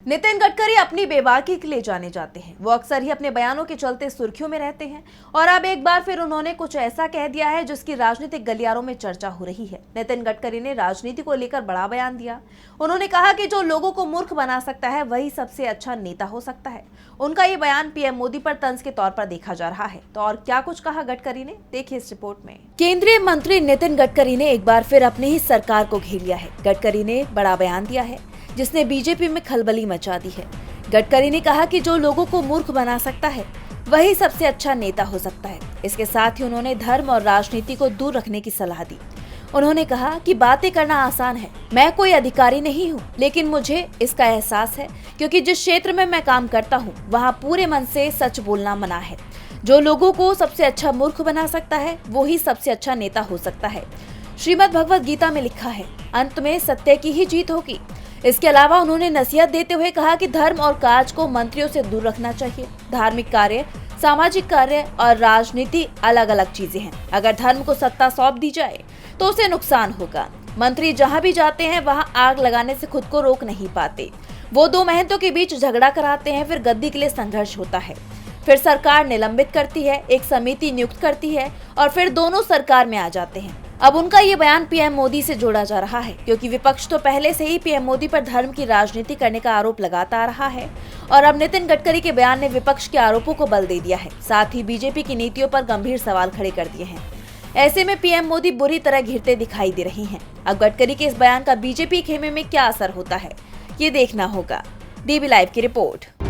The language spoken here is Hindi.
नितिन गडकरी अपनी बेबाकी के लिए जाने जाते हैं। वो अक्सर ही अपने बयानों के चलते सुर्खियों में रहते हैं और अब एक बार फिर उन्होंने कुछ ऐसा कह दिया है जिसकी राजनीतिक गलियारों में चर्चा हो रही है। नितिन गडकरी ने राजनीति को लेकर बड़ा बयान दिया। उन्होंने कहा कि जो लोगों को मूर्ख बना सकता है वही सबसे अच्छा नेता हो सकता है। उनका ये बयान पीएम मोदी पर तंज के तौर पर देखा जा रहा है। तो और क्या कुछ कहा गडकरी ने, देखिए इस रिपोर्ट में। केंद्रीय मंत्री नितिन गडकरी ने एक बार फिर अपनी ही सरकार को घेर लिया है। गडकरी ने बड़ा बयान दिया है जिसने बीजेपी में खलबली मचा दी है। गडकरी ने कहा कि जो लोगों को मूर्ख बना सकता है वही सबसे अच्छा नेता हो सकता है। इसके साथ ही उन्होंने धर्म और राजनीति को दूर रखने की सलाह दी। उन्होंने कहा कि बातें करना आसान है, मैं कोई अधिकारी नहीं हूँ, लेकिन मुझे इसका एहसास है क्योंकि जिस क्षेत्र में मैं काम करता हूँ वहाँ पूरे मन से सच बोलना मना है। जो लोगों को सबसे अच्छा मूर्ख बना सकता है वो ही सबसे अच्छा नेता हो सकता है। श्रीमद् भगवद गीता में लिखा है, अंत में सत्य की ही जीत होगी। इसके अलावा उन्होंने नसीहत देते हुए कहा कि धर्म और काज को मंत्रियों से दूर रखना चाहिए। धार्मिक कार्य, सामाजिक कार्य और राजनीति अलग अलग चीजें हैं। अगर धर्म को सत्ता सौंप दी जाए तो उसे नुकसान होगा। मंत्री जहां भी जाते हैं वहां आग लगाने से खुद को रोक नहीं पाते। वो दो महंतों के बीच झगड़ा कराते हैं, फिर गद्दी के लिए संघर्ष होता है, फिर सरकार निलंबित करती है, एक समिति नियुक्त करती है और फिर दोनों सरकार में आ जाते हैं। अब उनका ये बयान पीएम मोदी से जोड़ा जा रहा है क्योंकि विपक्ष तो पहले से ही पीएम मोदी पर धर्म की राजनीति करने का आरोप लगाता आ रहा है और अब नितिन गडकरी के बयान ने विपक्ष के आरोपों को बल दे दिया है। साथ ही बीजेपी की नीतियों पर गंभीर सवाल खड़े कर दिए हैं। ऐसे में पीएम मोदी बुरी तरह घिरते दिखाई दे रही हैं। अब गडकरी के इस बयान का बीजेपी खेमे में क्या असर होता है ये देखना होगा। डीबी लाइव की रिपोर्ट।